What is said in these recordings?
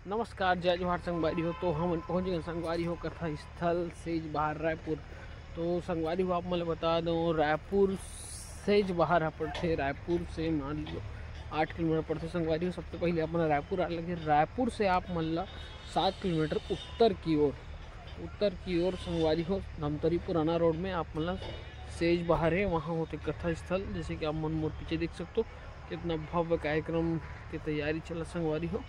नमस्कार, जय जोहार संगवारी हो। तो हम पहुँच गए संगवारी हो कथा स्थल सेज बाहर रायपुर। तो संगवारी हो आप मैं बता दूँ, रायपुर सेज बाहर पड़ते, रायपुर से मान लो 8 किलोमीटर पड़ते संगवारी हो। सबसे पहले अपना रायपुर आ लगे, रायपुर से आप मान लो 7 किलोमीटर उत्तर की ओर संगवारी हो धमतरी पुराना रोड में आप मतलब सेज बाहर है, वहाँ होते कथा स्थल। जैसे कि आप मन मोड़ पीछे देख सकते हो कितना भव्य कार्यक्रम की तैयारी चला संगवारी हो।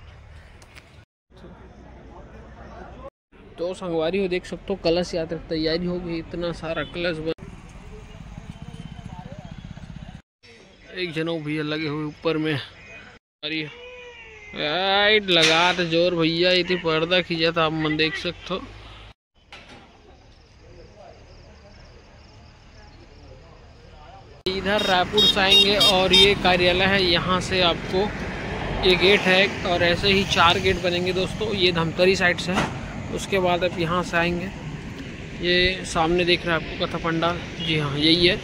तो संगवारी हो देख सकते हो कलश यात्रा तैयारी हो गई, इतना सारा कलश बन। एक जनों भैया लगे हुए ऊपर में, लाइट लगा तो जोर भैया इतनी पर्दा खींचा था, आप मन देख सकते हो। इधर रायपुर से आएंगे और ये कार्यालय है, यहाँ से आपको ये गेट है और ऐसे ही 4 गेट बनेंगे दोस्तों। ये धमतरी साइड से है, उसके बाद आप यहाँ से आएंगे। ये सामने देख रहे हैं आपको कथा पंडाल, जी हाँ यही है।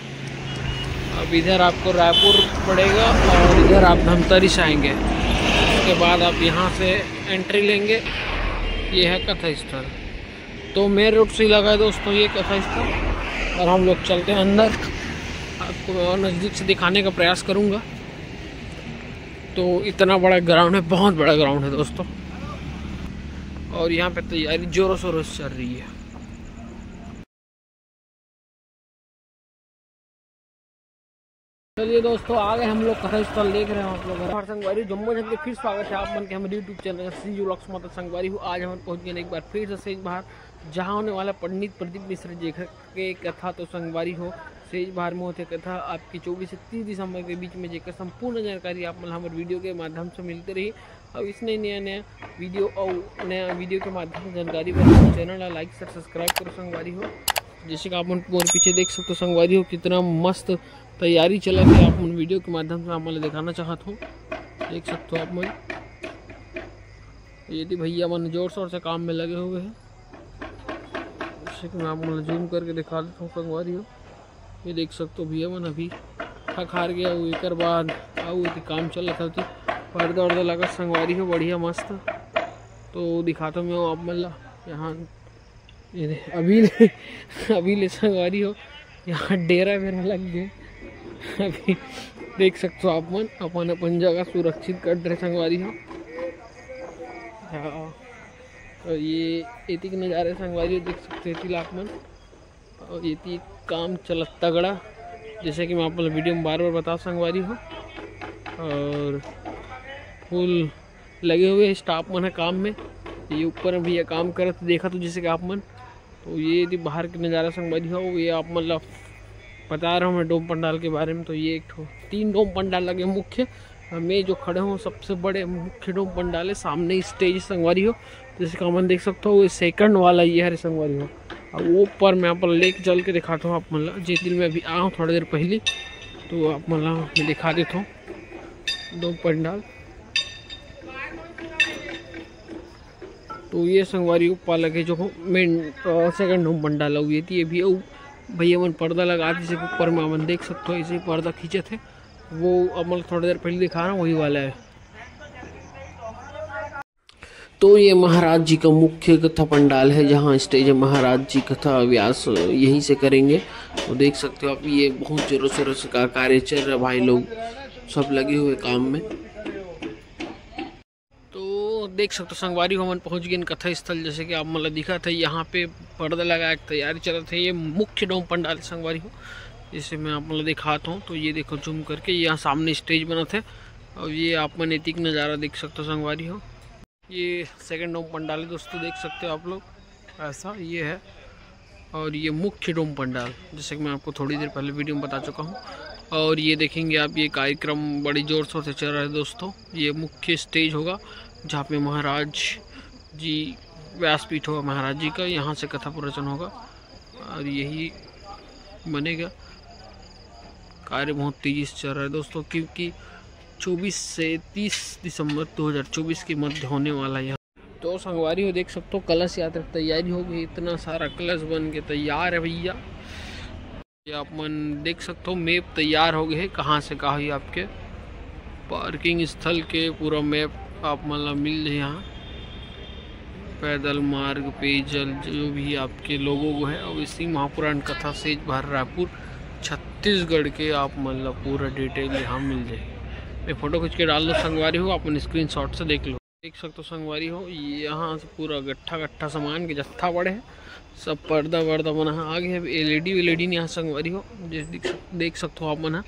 अब इधर आपको रायपुर पड़ेगा और इधर आप धमतरी से आएंगे, उसके बाद आप यहाँ से एंट्री लेंगे। ये है कथा स्थल। तो मेन रोड से लगा है दोस्तों ये कथा स्थल, और हम लोग चलते हैं अंदर, आपको नज़दीक से दिखाने का प्रयास करूँगा। तो इतना बड़ा ग्राउंड है, बहुत बड़ा ग्राउंड है दोस्तों, और यहाँ पे तैयारी जोरों शोरों से चल रही है। चलिए दोस्तों, आ गए हम लोग कथा स्थल, देख रहे हैं आप लोग संगवारी जम्मू के। फिर स्वागत है आप मन के हमारे यूट्यूब चैनल श्री व्लॉग्स माता संगवारी हो। आज हम पहुंच गए एक बार फिर से सेज बाहर, जहां होने वाला पंडित प्रदीप मिश्र जी के कथा। तो संगवारी हो सेज बाहर में होते कथा आपकी 24 से 30 दिसंबर के बीच में, जेकर संपूर्ण जानकारी आप मतलब हमारे वीडियो के माध्यम से मिलती रही। अब इस नया वीडियो और नया वीडियो के माध्यम से जानकारी पर चैनल लाइक से सब्सक्राइब करो संगवारी हो। जैसे कि आप पीछे देख सकते हो संगवारी हो कितना मस्त तैयारी चला के आप वीडियो के माध्यम से आप मैं दिखाना चाहता हूँ। देख सकते हो आप मैं, ये भैया मन जोर शोर से काम में लगे हुए हैं। जैसे कि मैं आप मतलब जूम करके दिखा देता हूँ संगवारी हो। ये देख सकते हो भैया मन अभी थक हार गया, एक बाद आऊ काम चल रहा था, पर्दा वर्दा लगा संगवारी हो बढ़िया मस्त। तो दिखाता हूँ मैं आप मतलब यहाँ अभी ले संगवारी हो, यहाँ डेरा मेरा लग गया। अभी देख सकते हो आप मन अपन जगह सुरक्षित कर रहे संगवारी हो। हाँ, तो ये एती के नज़ारे संगवारी हो देख सकते हो आप मन, और ये काम चल तगड़ा, जैसे कि मैं आप वीडियो में बार बता संगवारी हो। और फुल लगे हुए स्टाफ मन है काम में, ये ऊपर में भैया काम करे तो देखा तो जैसे कि आप मन। तो ये बाहर के नज़ारा संगवारी हो, ये आप मतलब बता रहा हूँ मैं डोम पंडाल के बारे में। तो ये 3 डोम पंडाल लगे मुख्य, मैं जो खड़े हूँ सबसे बड़े मुख्य डोम पंडाल है, सामने स्टेज संगवारी हो। जैसे कि हम देख सकते हो वो सेकंड वाला ये है संगवारी हो। अब वो ऊपर मैं आप लेके चल के दिखाता हूँ आप मतलब, जिस दिन में अभी आया हूँ थोड़ी देर पहले, तो आप मतलब मैं दिखा देता हूँ डोम पंडाल। तो ये संगवारी ऊपर लगे जो मेन सेकंड डोम पंडाल हुई थी, ये भी भैया मन पर्दा लगा दी, ऊपर में अपन देख सकते हो इसे पर्दा खींचे थे, वो अमल थोड़ी देर पहले दिखा रहा हूँ वही वाला है। तो ये महाराज जी का मुख्य कथा पंडाल है, जहाँ स्टेज है महाराज जी कथा व्यास यहीं से करेंगे। तो देख सकते हो आप, ये बहुत जोरों शोरों से का कार्य चल रहा है, भाई लोग सब लगे हुए काम में। तो देख सकते हो संगवारी हो मन पहुँच गए कथा स्थल, जैसे कि आप मतलब दिखा था यहाँ पे पर्दा लगा तैयारी चल रहा था। ये मुख्य डोम पंडाल संगवारी हो, जिसे मैं आप मतलब दिखाता हूँ। तो ये देखो जूम करके, यहाँ सामने स्टेज बना था, और ये आप मन नैतिक नज़ारा देख सकते हो संगवारी हो। ये सेकंड डोम पंडाल है दोस्तों, देख सकते हो आप लोग, ऐसा ये है। और ये मुख्य डोम पंडाल, जैसे कि मैं आपको थोड़ी देर पहले वीडियो में बता चुका हूँ। और ये देखेंगे आप, ये कार्यक्रम बड़ी ज़ोर शोर से चल रहा है दोस्तों। ये मुख्य स्टेज होगा जहाँ पे महाराज जी व्यासपीठ होगा महाराज जी का, यहाँ से कथा प्रवचन होगा और यही बनेगा। कार्य बहुत तेज़ी से चल रहा है दोस्तों, क्योंकि 24 से 30 दिसंबर 2024 के मध्य होने वाला है। तो संगवारी हो देख सकते हो कलश यात्रा तैयारी हो गई, इतना सारा कलश बन के तैयार है भैया। ये आप मन देख सकते हो मैप तैयार हो गए, कहाँ से कहाँ ही आपके पार्किंग स्थल के पूरा मैप आप मतलब मिल जाए यहाँ। पैदल मार्ग पेयजल जो भी आपके लोगों को है, अवश्य महापुराण कथा सेज भर रायपुर छत्तीसगढ़ के आप मतलब पूरा डिटेल यहाँ मिल जाएगी। मैं फ़ोटो खींच के डाल दो संगवारी हो, अपन स्क्रीनशॉट से देख लो। देख सकते हो संगवारी हो, यहाँ से पूरा गट्ठा गट्ठा सामान के जत्था बड़े हैं, सब पर्दा वर्दा बना है। आगे है एलईडी वेलईडी यहाँ संगवारी हो, देख सकते हो आप बना